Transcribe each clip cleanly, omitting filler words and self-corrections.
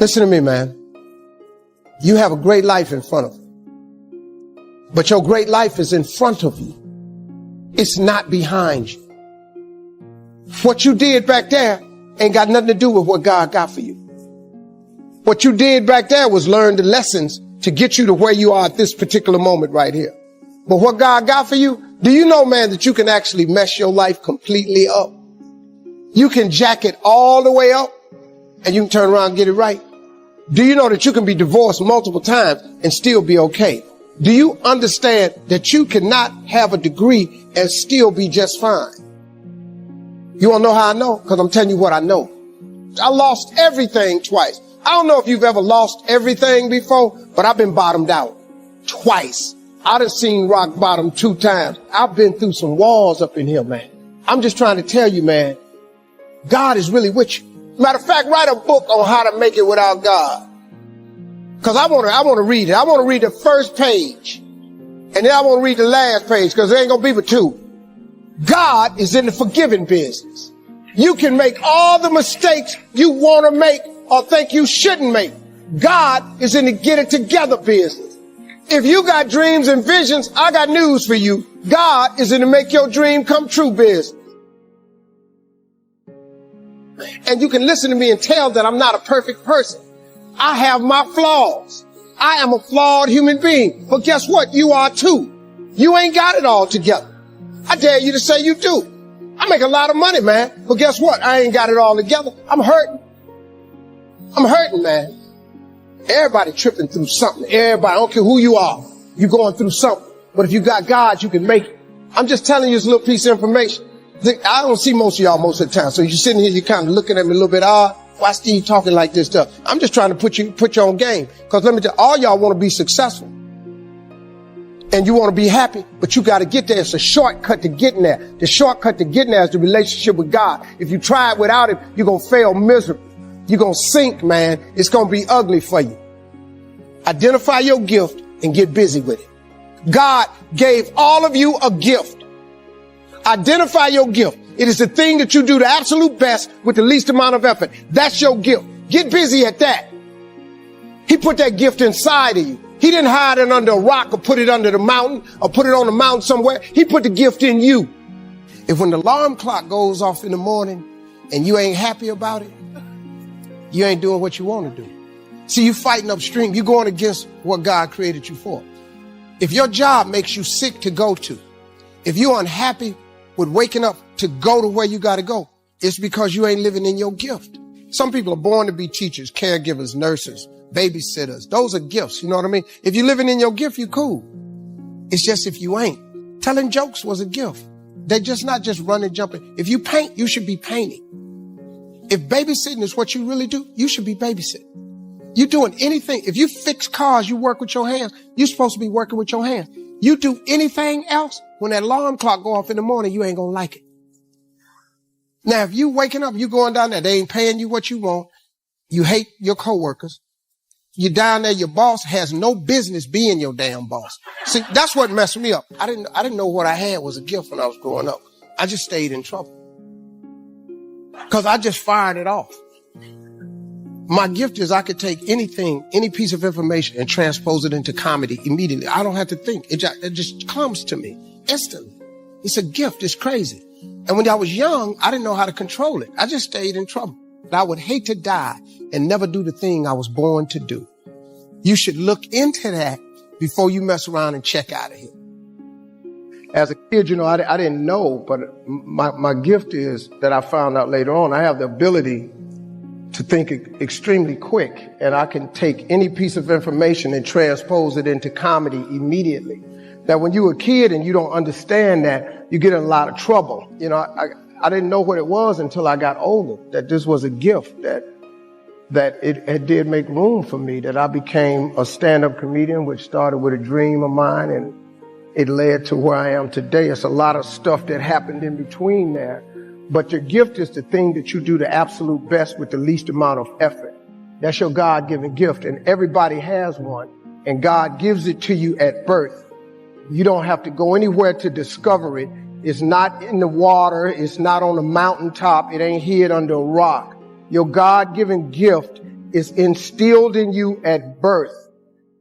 Listen to me, man. You have a great life in front of you. But your great life is in front of you. It's not behind you. What you did back there ain't got nothing to do with what God got for you. What you did back there was learn the lessons to get you to where you are at this particular moment right here. But what God got for you, do you know, man, that you can actually mess your life completely up? You can jack it all the way up and you can turn around and get it right. Do you know that you can be divorced multiple times and still be okay? Do you understand that you cannot have a degree and still be just fine? You want to know how I know? Because I'm telling you what I know. I lost everything twice. I don't know if you've ever lost everything before, but I've been bottomed out twice. I done seen rock bottom 2 times. I've been through some walls up in here, man. I'm just trying to tell you, man, God is really with you. Matter of fact, write a book on how to make it without God. Because I want to read it. I want to read the first page. And then I want to read the last page because there ain't going to be but 2. God is in the forgiving business. You can make all the mistakes you want to make or think you shouldn't make. God is in the get it together business. If you got dreams and visions, I got news for you. God is in the make your dream come true business. And you can listen to me and tell that I'm not a perfect person. I have my flaws. I am a flawed human being. But guess what? You are too. You ain't got it all together. I dare you to say you do. I make a lot of money, man. But guess what? I ain't got it all together. I'm hurting. I'm hurting, man. Everybody tripping through something. Everybody, I don't care who you are. You're going through something. But if you got God, you can make it. I'm just telling you this little piece of information. I don't see most of y'all most of the time. So you're sitting here, you're kind of looking at me a little bit odd. Why Steve talking like this stuff? I'm just trying to put you on game. Because let me tell you, all y'all want to be successful. And you want to be happy, but you got to get there. It's a shortcut to getting there. The shortcut to getting there is the relationship with God. If you try it without it, you're going to fail miserably. You're going to sink, man. It's going to be ugly for you. Identify your gift and get busy with it. God gave all of you a gift. Identify your gift. It is the thing that you do the absolute best with the least amount of effort. That's your gift. Get busy at that. He put that gift inside of you. He didn't hide it under a rock or put it under the mountain or put it on the mountain somewhere. He put the gift in you. If when the alarm clock goes off in the morning and you ain't happy about it, you ain't doing what you want to do. See, you fighting upstream. You're going against what God created you for. If your job makes you sick to go to, if you're unhappy with waking up to go to where you got to go, it's because you ain't living in your gift. Some people are born to be teachers, caregivers, nurses, babysitters. Those are gifts. You know what I mean? If you're living in your gift, you're cool. It's just if you ain't. Telling jokes was a gift. They're just not just running, jumping. If you paint, you should be painting. If babysitting is what you really do, you should be babysitting. You doing anything. If you fix cars, you work with your hands. You're supposed to be working with your hands. You do anything else, when that alarm clock go off in the morning, you ain't gonna like it. Now, if you waking up, you going down there, they ain't paying you what you want. You hate your coworkers. You're down there, your boss has no business being your damn boss. See, that's what messed me up. I didn't know what I had was a gift when I was growing up. I just stayed in trouble. Cause I just fired it off. My gift is I could take anything, any piece of information and transpose it into comedy immediately. I don't have to think. It just comes to me instantly. It's a gift. It's crazy. And when I was young, I didn't know how to control it. I just stayed in trouble. I would hate to die and never do the thing I was born to do. You should look into that before you mess around and check out of here. As a kid, you know, I didn't know, but my gift is that I found out later on. I have the ability to think extremely quick, and I can take any piece of information and transpose it into comedy immediately. That when you're a kid and you don't understand that, you get in a lot of trouble. You know, I didn't know what it was until I got older, that this was a gift, that it did make room for me, that I became a stand-up comedian, which started with a dream of mine, and it led to where I am today. It's a lot of stuff that happened in between there. But your gift is the thing that you do the absolute best with the least amount of effort. That's your God-given gift, and everybody has one, and God gives it to you at birth. You don't have to go anywhere to discover it. It's not in the water. It's not on a mountaintop. It ain't hid under a rock. Your God-given gift is instilled in you at birth.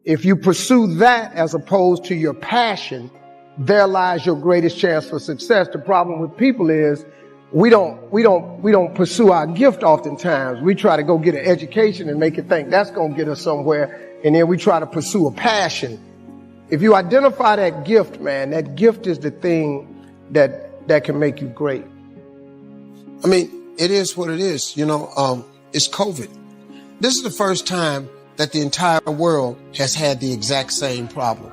If you pursue that as opposed to your passion, there lies your greatest chance for success. The problem with people is we don't pursue our gift oftentimes. We try to go get an education and make it think that's going to get us somewhere. And then we try to pursue a passion. If you identify that gift, man, that gift is the thing that can make you great. I mean, it is what it is. You know, it's COVID. This is the first time that the entire world has had the exact same problem.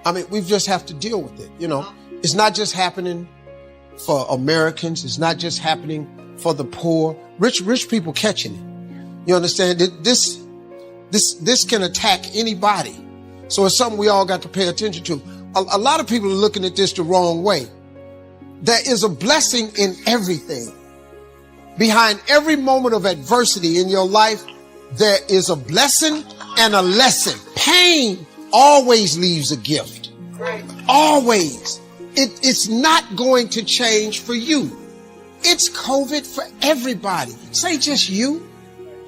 I mean, we just have to deal with it. You know, it's not just happening for Americans. It's not just happening for the poor. Rich people catching it. You understand? This can attack anybody. So it's something we all got to pay attention to. A lot of people are looking at this the wrong way. There is a blessing in everything. Behind every moment of adversity in your life, there is a blessing and a lesson. Pain always leaves a gift. Always. It's not going to change for you. It's COVID for everybody. Say just you.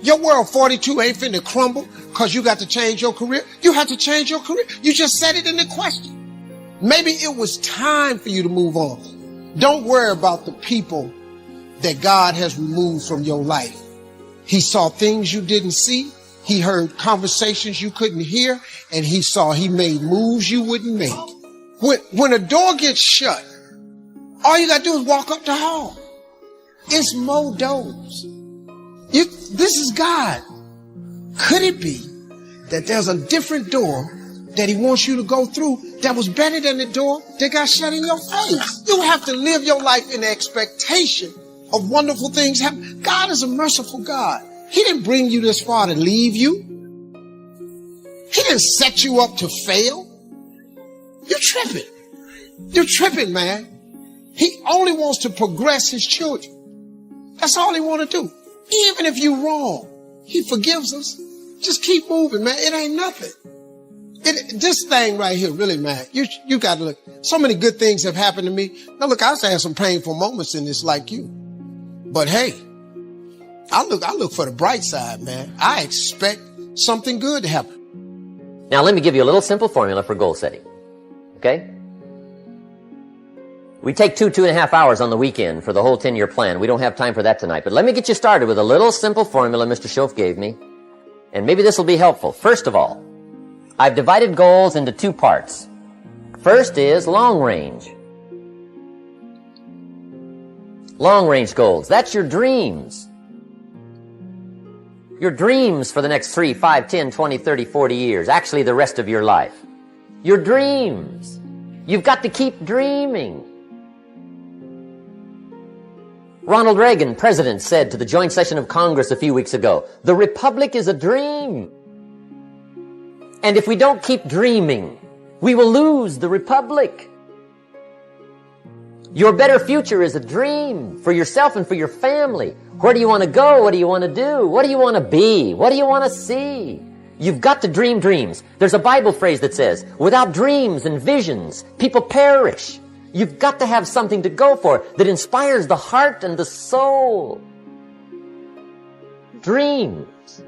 Your world 42 ain't finna crumble because you got to change your career. You have to change your career. You just said it in the question. Maybe it was time for you to move on. Don't worry about the people that God has removed from your life. He saw things you didn't see. He heard conversations you couldn't hear, and he made moves you wouldn't make. When a door gets shut, all you got to do is walk up the hall. It's more doors. This is God. Could it be that there's a different door that he wants you to go through that was better than the door that got shut in your face? You have to live your life in the expectation of wonderful things happening. God is a merciful God. He didn't bring you this far to leave you. He didn't set you up to fail. You're tripping. You're tripping, man. He only wants to progress his children. That's all he wants to do. Even if you're wrong, he forgives us. Just keep moving, man. It ain't nothing. This thing right here, really, man, you got to look. So many good things have happened to me. Now, look, I've had some painful moments in this like you. But hey, I look for the bright side, man. I expect something good to happen. Now, let me give you a little simple formula for goal setting. Okay? We take 2.5 hours on the weekend for the whole 10-year plan. We don't have time for that tonight. But let me get you started with a little simple formula Mr. Schoaf gave me. And maybe this will be helpful. First of all, I've divided goals into two parts. First is long range. Long range goals. That's your dreams. Your dreams for the next 3, 5, 10, 20, 30, 40 years. Actually, the rest of your life. Your dreams. You've got to keep dreaming. Ronald Reagan, president, said to the joint session of Congress a few weeks ago, "The Republic is a dream. And if we don't keep dreaming, we will lose the Republic." Your better future is a dream for yourself and for your family. Where do you want to go? What do you want to do? What do you want to be? What do you want to see? You've got to dream dreams. There's a Bible phrase that says, without dreams and visions, people perish. You've got to have something to go for that inspires the heart and the soul. Dreams.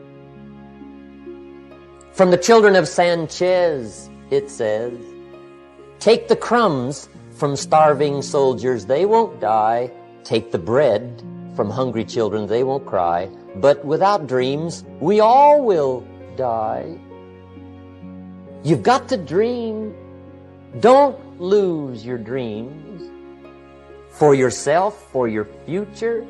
From the children of Sanchez, it says, take the crumbs from starving soldiers, they won't die. Take the bread from hungry children, they won't cry. But without dreams, we all will die. You've got to dream. Don't lose your dreams. For yourself, for your future,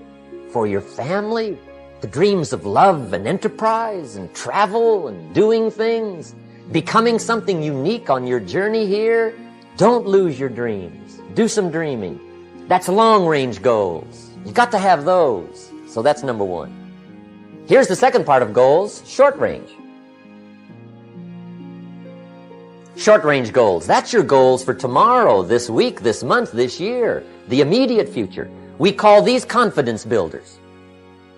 for your family. The dreams of love and enterprise and travel and doing things. Becoming something unique on your journey here. Don't lose your dreams. Do some dreaming. That's long-range goals. You've got to have those. So that's number one. Here's the second part of goals, short-range. Short-range goals. That's your goals for tomorrow, this week, this month, this year. The immediate future. We call these confidence builders.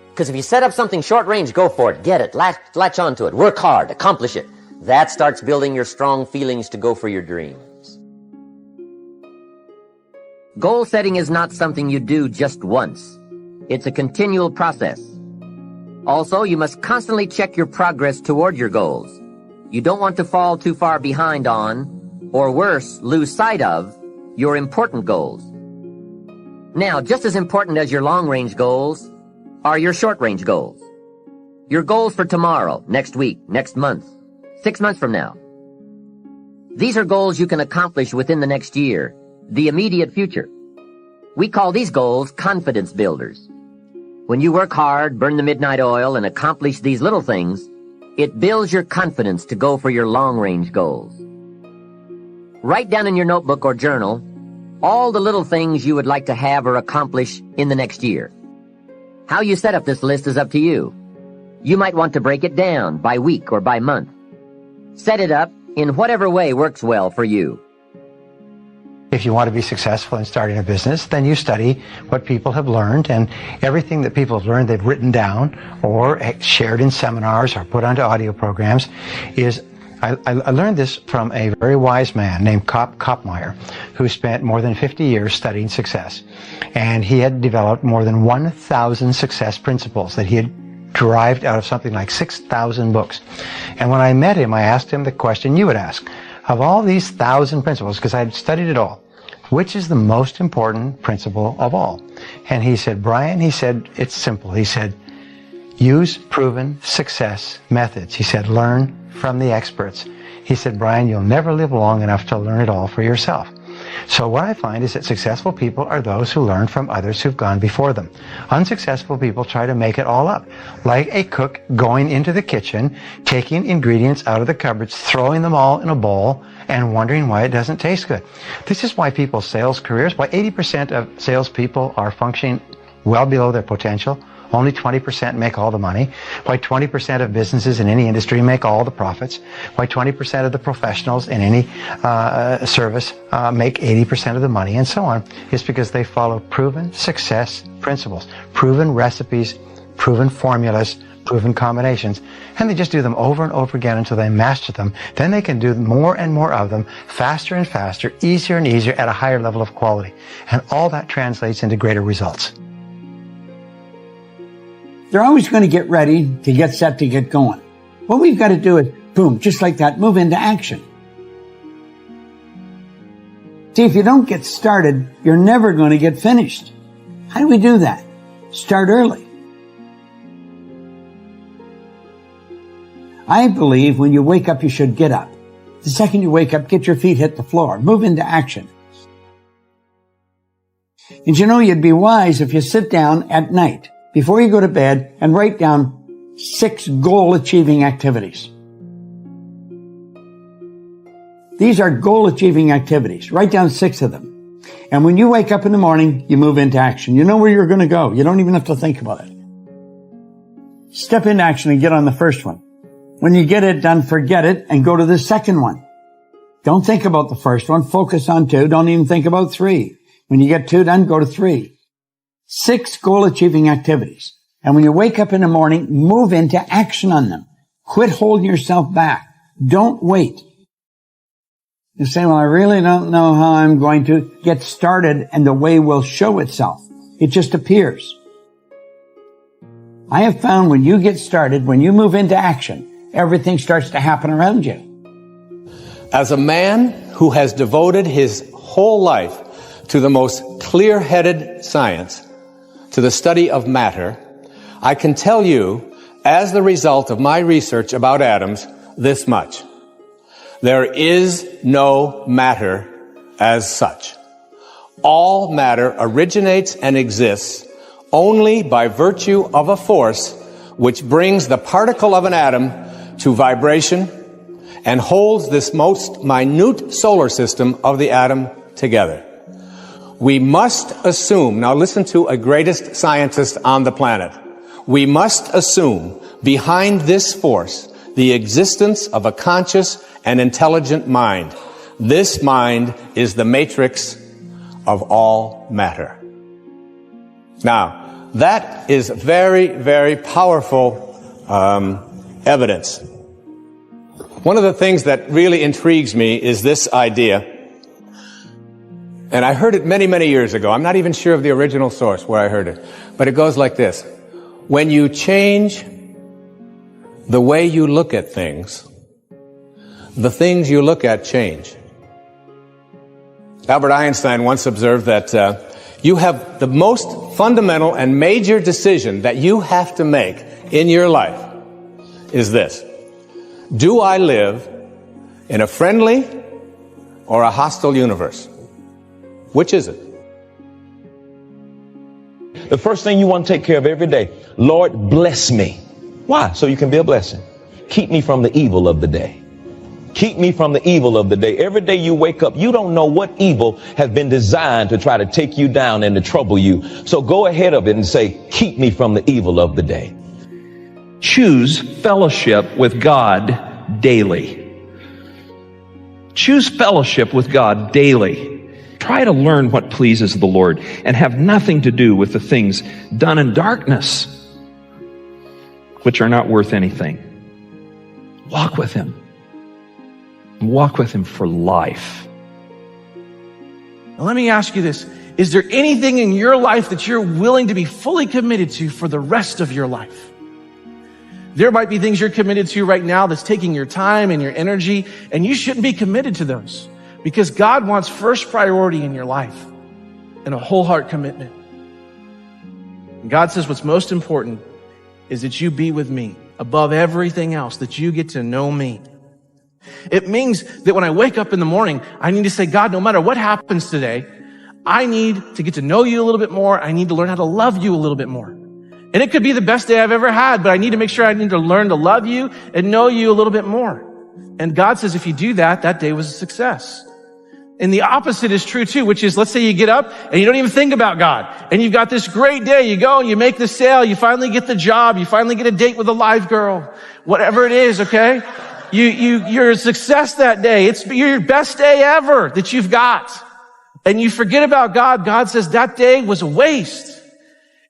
Because if you set up something short-range, go for it. Get it. Latch onto it. Work hard. Accomplish it. That starts building your strong feelings to go for your dreams. Goal setting is not something you do just once. It's a continual process. Also, you must constantly check your progress toward your goals. You don't want to fall too far behind on, or worse, lose sight of, your important goals. Now, just as important as your long-range goals are your short-range goals. Your goals for tomorrow, next week, next month, 6 months from now. These are goals you can accomplish within the next year, the immediate future. We call these goals confidence builders. When you work hard, burn the midnight oil, and accomplish these little things, it builds your confidence to go for your long-range goals. Write down in your notebook or journal all the little things you would like to have or accomplish in the next year. How you set up this list is up to you. You might want to break it down by week or by month. Set it up in whatever way works well for you. If you want to be successful in starting a business, then you study what people have learned, and everything that people have learned they've written down or shared in seminars or put onto audio programs is, I learned this from a very wise man named Kopmeyer, who spent more than 50 years studying success. And he had developed more than 1,000 success principles that he had derived out of something like 6,000 books. And when I met him, I asked him the question you would ask. Of all these 1,000 principles, because I had studied it all, which is the most important principle of all? And he said, Brian, he said, it's simple. He said, use proven success methods. He said, learn from the experts. He said, Brian, you'll never live long enough to learn it all for yourself. So what I find is that successful people are those who learn from others who've gone before them. Unsuccessful people try to make it all up, like a cook going into the kitchen, taking ingredients out of the cupboards, throwing them all in a bowl, and wondering why it doesn't taste good. This is why people's sales careers, why 80% of salespeople are functioning well below their potential. Only 20% make all the money. Why 20% of businesses in any industry make all the profits. Why 20% of the professionals in any service make 80% of the money, and so on. It's because they follow proven success principles, proven recipes, proven formulas, proven combinations, and they just do them over and over again until they master them. Then they can do more and more of them, faster and faster, easier and easier, at a higher level of quality. And all that translates into greater results. They're always going to get ready, to get set, to get going. What we've got to do is, boom, just like that, move into action. See, if you don't get started, you're never going to get finished. How do we do that? Start early. I believe when you wake up, you should get up. The second you wake up, get your feet hit the floor. Move into action. And you know, you'd be wise if you sit down at night before you go to bed and write down 6 goal-achieving activities. These are goal-achieving activities. Write down 6 of them. And when you wake up in the morning, you move into action. You know where you're going to go. You don't even have to think about it. Step into action and get on the first one. When you get it done, forget it and go to the second one. Don't think about the first one. Focus on 2. Don't even think about 3. When you get 2 done, go to 3. 6 goal-achieving activities. And when you wake up in the morning, move into action on them. Quit holding yourself back. Don't wait. You say, well, I really don't know how I'm going to get started, and the way will show itself. It just appears. I have found when you get started, when you move into action, everything starts to happen around you. As a man who has devoted his whole life to the most clear-headed science, to the study of matter, I can tell you, as the result of my research about atoms, this much. There is no matter as such. All matter originates and exists only by virtue of a force which brings the particle of an atom to vibration and holds this most minute solar system of the atom together. We must assume, now listen to a greatest scientist on the planet, we must assume behind this force the existence of a conscious and intelligent mind. This mind is the matrix of all matter. Now, that is very, very powerful evidence. One of the things that really intrigues me is this idea. And I heard it many, many years ago. I'm not even sure of the original source where I heard it. But it goes like this. When you change the way you look at things, the things you look at change. Albert Einstein once observed that you have the most fundamental and major decision that you have to make in your life is this: do I live in a friendly or a hostile universe? Which is it? The first thing you want to take care of every day, Lord, bless me. Why? So you can be a blessing. Keep me from the evil of the day. Keep me from the evil of the day. Every day you wake up, you don't know what evil has been designed to try to take you down and to trouble you. So go ahead of it and say, keep me from the evil of the day. Choose fellowship with God daily. Choose fellowship with God daily. Try to learn what pleases the Lord and have nothing to do with the things done in darkness, which are not worth anything. Walk with Him. Walk with Him for life. Now, let me ask you this. Is there anything in your life that you're willing to be fully committed to for the rest of your life? There might be things you're committed to right now that's taking your time and your energy, and you shouldn't be committed to those, because God wants first priority in your life and a whole heart commitment. And God says what's most important is that you be with me above everything else, that you get to know me. It means that when I wake up in the morning, I need to say, God, no matter what happens today, I need to get to know you a little bit more. I need to learn how to love you a little bit more. And it could be the best day I've ever had, but I need to make sure I need to learn to love you and know you a little bit more. And God says if you do that, that day was a success. And the opposite is true too, which is, let's say you get up and you don't even think about God, and you've got this great day. You go and you make the sale. You finally get the job. You finally get a date with a live girl, whatever it is. Okay. You're a success that day. It's your best day ever that you've got. And you forget about God. God says that day was a waste.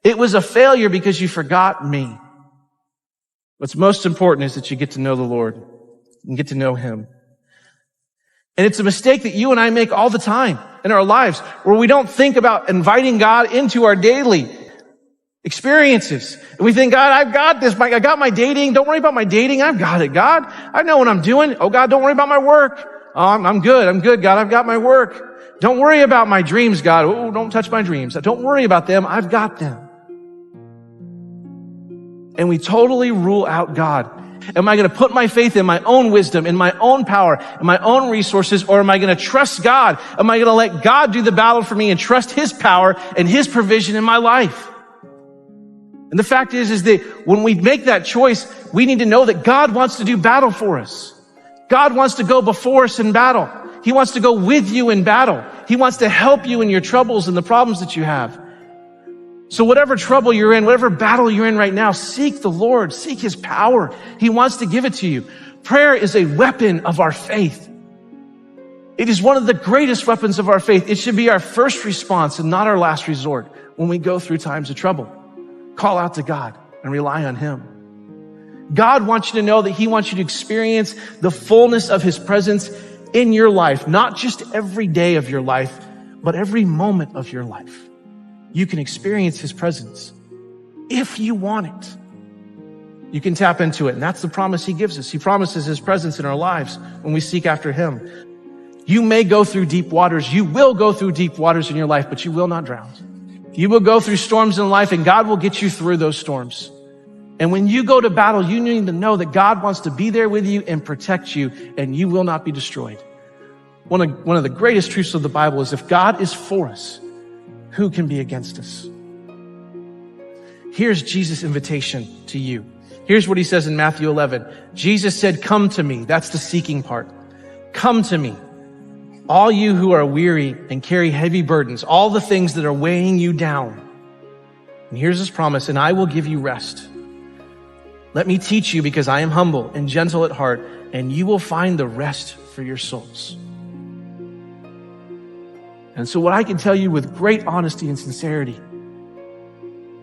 It was a failure because you forgot me. What's most important is that you get to know the Lord and get to know Him. And it's a mistake that you and I make all the time in our lives, where we don't think about inviting God into our daily experiences. And we think, God, I've got this. I got my dating. Don't worry about my dating. I've got it, God. I know what I'm doing. Oh, God, don't worry about my work. Oh, I'm good. I'm good, God. I've got my work. Don't worry about my dreams, God. Oh, don't touch my dreams. Don't worry about them. I've got them. And we totally rule out God. Am I going to put my faith in my own wisdom, in my own power, in my own resources, or am I going to trust God? Am I going to let God do the battle for me and trust His power and His provision in my life? And the fact is that when we make that choice, we need to know that God wants to do battle for us. God wants to go before us in battle. He wants to go with you in battle. He wants to help you in your troubles and the problems that you have. So whatever trouble you're in, whatever battle you're in right now, seek the Lord, seek His power. He wants to give it to you. Prayer is a weapon of our faith. It is one of the greatest weapons of our faith. It should be our first response and not our last resort when we go through times of trouble. Call out to God and rely on Him. God wants you to know that He wants you to experience the fullness of His presence in your life, not just every day of your life, but every moment of your life. You can experience His presence if you want it. You can tap into it, and that's the promise He gives us. He promises His presence in our lives when we seek after Him. You may go through deep waters. You will go through deep waters in your life, but you will not drown. You will go through storms in life, and God will get you through those storms. And when you go to battle, you need to know that God wants to be there with you and protect you, and you will not be destroyed. One of the greatest truths of the Bible is if God is for us, who can be against us? Here's Jesus' invitation to you. Here's what He says in Matthew 11. Jesus said, come to me. That's the seeking part. Come to me, all you who are weary and carry heavy burdens, all the things that are weighing you down. And here's His promise, and I will give you rest. Let me teach you, because I am humble and gentle at heart, and you will find the rest for your souls. And so what I can tell you with great honesty and sincerity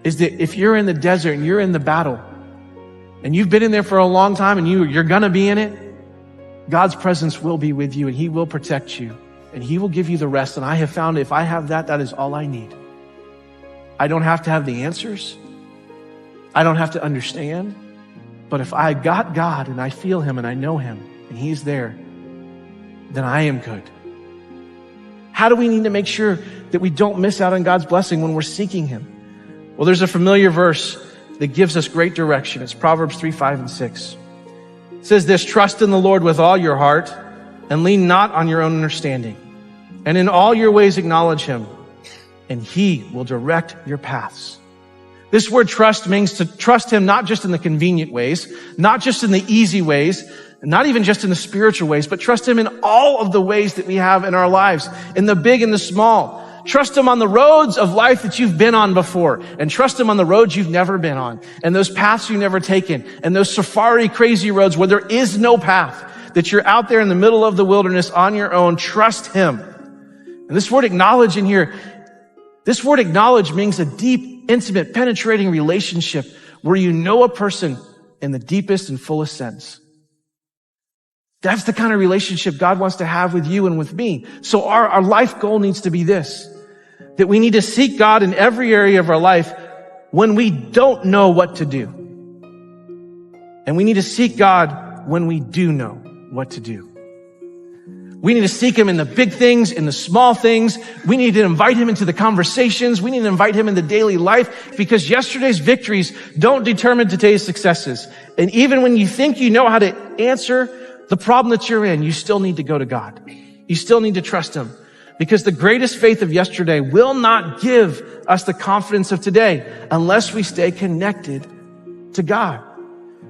is that if you're in the desert and you're in the battle and you've been in there for a long time and you're going to be in it, God's presence will be with you, and He will protect you, and He will give you the rest. And I have found if I have that, that is all I need. I don't have to have the answers. I don't have to understand. But if I got God and I feel him and I know him and he's there, then I am good. How do we need to make sure that we don't miss out on God's blessing when we're seeking him? Well, there's a familiar verse that gives us great direction. It's Proverbs 3, 5, and 6. It says this, trust in the Lord with all your heart and lean not on your own understanding. And in all your ways acknowledge him, and he will direct your paths. This word trust means to trust him not just in the convenient ways, not just in the easy ways, not even just in the spiritual ways, but trust him in all of the ways that we have in our lives, in the big and the small. Trust him on the roads of life that you've been on before, and trust him on the roads you've never been on, and those paths you've never taken, and those safari crazy roads where there is no path, that you're out there in the middle of the wilderness on your own. Trust him. And this word acknowledge in here, this word acknowledge means a deep, intimate, penetrating relationship where you know a person in the deepest and fullest sense. That's the kind of relationship God wants to have with you and with me. So our life goal needs to be this, that we need to seek God in every area of our life when we don't know what to do. And we need to seek God when we do know what to do. We need to seek him in the big things, in the small things. We need to invite him into the conversations. We need to invite him into daily life, because yesterday's victories don't determine today's successes. And even when you think you know how to answer the problem that you're in, you still need to go to God. You still need to trust him, because the greatest faith of yesterday will not give us the confidence of today unless we stay connected to God,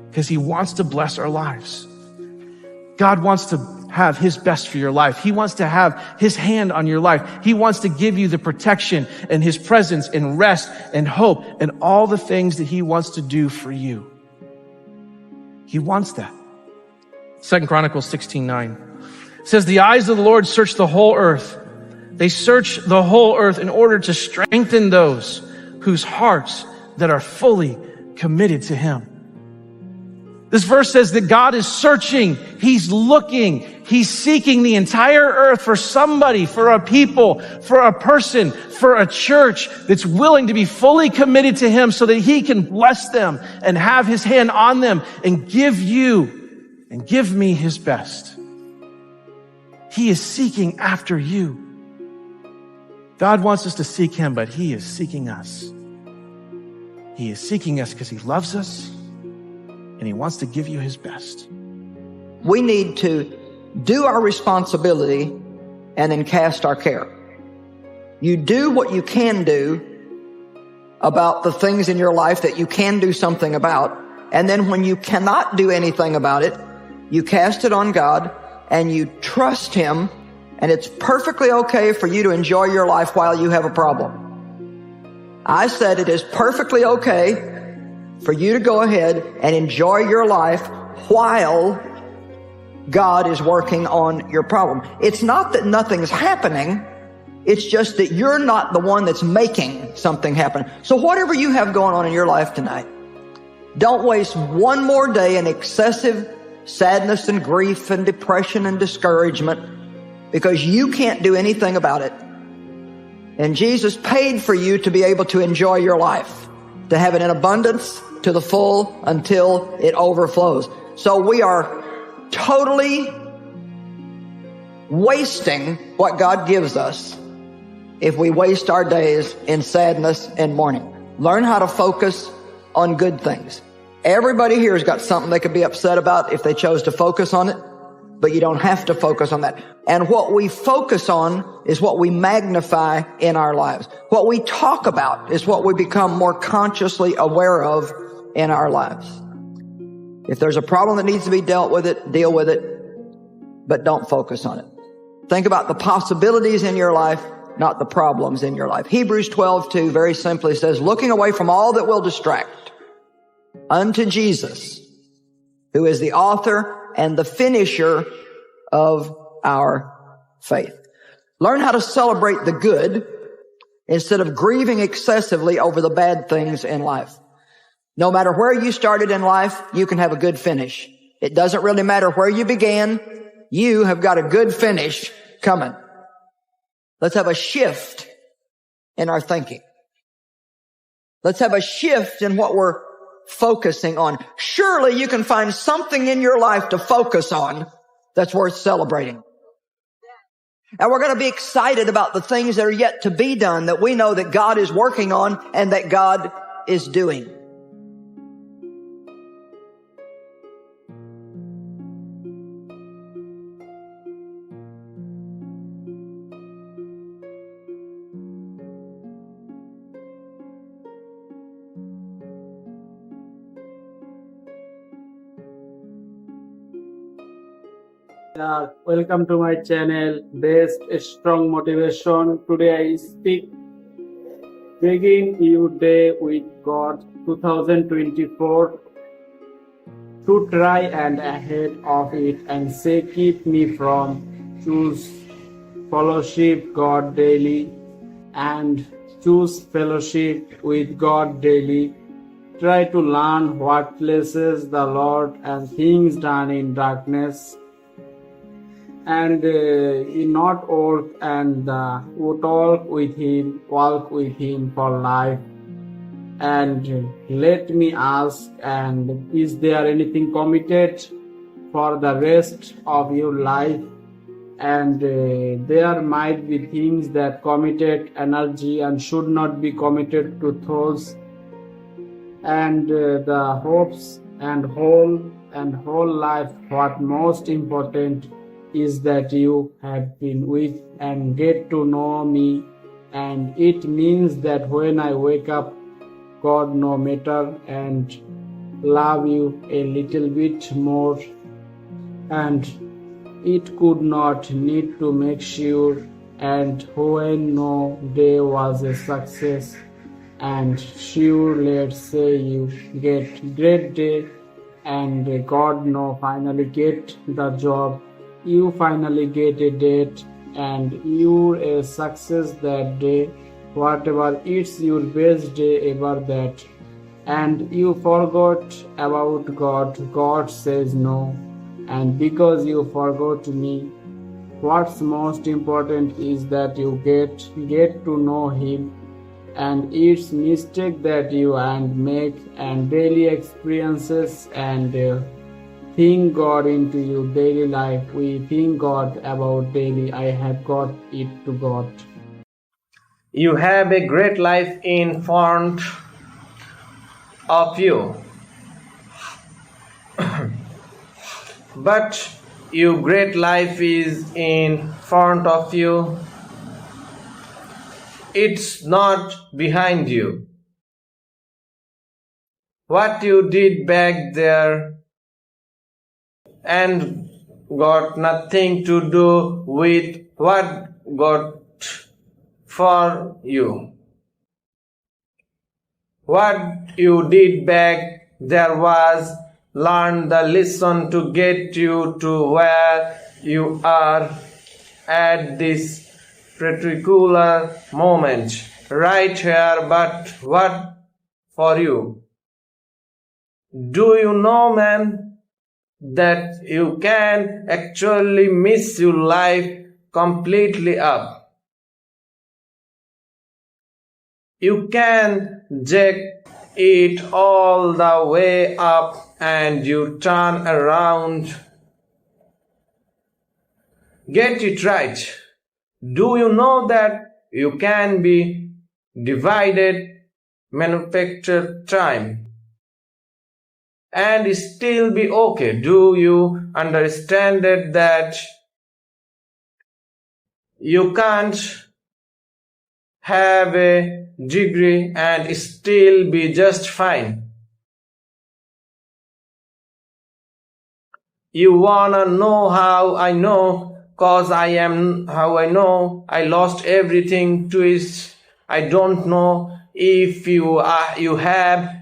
because he wants to bless our lives. God wants to have his best for your life. He wants to have his hand on your life. He wants to give you the protection and his presence and rest and hope and all the things that he wants to do for you. He wants that. 2 Chronicles 16:9 says, the eyes of the Lord search the whole earth. They search the whole earth in order to strengthen those whose hearts that are fully committed to him. This verse says that God is searching, he's looking, he's seeking the entire earth for somebody, for a people, for a person, for a church that's willing to be fully committed to him so that he can bless them and have his hand on them and give you and give me his best. He is seeking after you. God wants us to seek him, but he is seeking us. He is seeking us because he loves us, and he wants to give you his best. We need to do our responsibility and then cast our care. You do what you can do about the things in your life that you can do something about. And then when you cannot do anything about it, you cast it on God and you trust him. And it's perfectly okay for you to enjoy your life while you have a problem. I said it is perfectly okay for you to go ahead and enjoy your life while God is working on your problem. It's not that nothing's happening. It's just that you're not the one that's making something happen. So whatever you have going on in your life tonight, don't waste one more day in excessive sadness and grief and depression and discouragement, because you can't do anything about it. And Jesus paid for you to be able to enjoy your life, to have it in abundance, to the full, until it overflows. So we are totally wasting what God gives us if we waste our days in sadness and mourning. Learn how to focus on good things. Everybody here has got something they could be upset about if they chose to focus on it, but you don't have to focus on that. And what we focus on is what we magnify in our lives. What we talk about is what we become more consciously aware of in our lives. If there's a problem that needs to be dealt with it, deal with it, but don't focus on it. Think about the possibilities in your life, not the problems in your life. Hebrews 12:2 very simply says, looking away from all that will distract unto Jesus, who is the author and the finisher of our faith. Learn how to celebrate the good instead of grieving excessively over the bad things in life. No matter where you started in life, you can have a good finish. It doesn't really matter where you began. You have got a good finish coming. Let's have a shift in our thinking. Let's have a shift in what we're focusing on. Surely you can find something in your life to focus on that's worth celebrating. And we're going to be excited about the things that are yet to be done that we know that God is working on and that God is doing. Welcome to my channel, Best Strong Motivation. Today I speak, begin your day with God 2024, to try and ahead of it and say, keep me from choose fellowship God daily and choose fellowship with God daily. Try to learn what pleases the Lord and things done in darkness, and not work and talk with Him, walk with Him for life. And let me ask, and is there anything committed for the rest of your life? And there might be things that committed energy and should not be committed to those. And the hopes and whole life, what most important is that you have been with and get to know me. And it means that when I wake up, God no matter and love you a little bit more, and it could not need to make sure. And when no day was a success, and sure, let's say you get great day and God no finally get the job, you finally get a date and you're a success that day, whatever, it's your best day ever that, and you forgot about God. God says no, and because you forgot me, what's most important is that you get to know Him. And it's mistake that you and make and daily experiences and think God into your daily life. We think God about daily. I have got it to God. You have a great life in front of you, but your great life is in front of you. It's not behind you. What you did back there and got nothing to do with what got for you. What you did back there was learn the lesson to get you to where you are at this particular moment, right here. But what for you? Do you know, man, that you can actually miss your life completely up? You can jack it all the way up and you turn around. Get it right. Do you know that you can be divided, manufactured time, and still be okay? Do you understand that you can't have a degree and still be just fine? You wanna know how I know? 'Cause I am how I know. I lost everything to it. I don't know if you have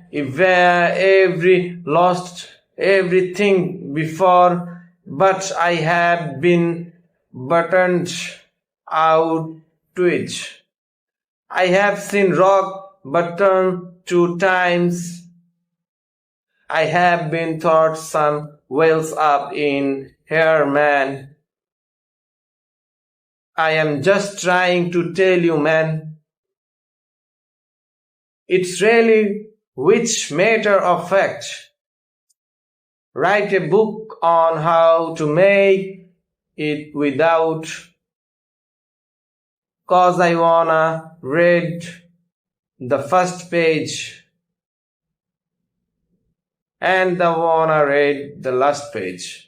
lost everything before, but I have been buttoned out to it. I have seen rock bottom 2 times. I have been thought some wells up in here, man. I am just trying to tell you, man. It's really which matter of fact, write a book on how to make it without, cause I wanna read the first page and I wanna read the last page.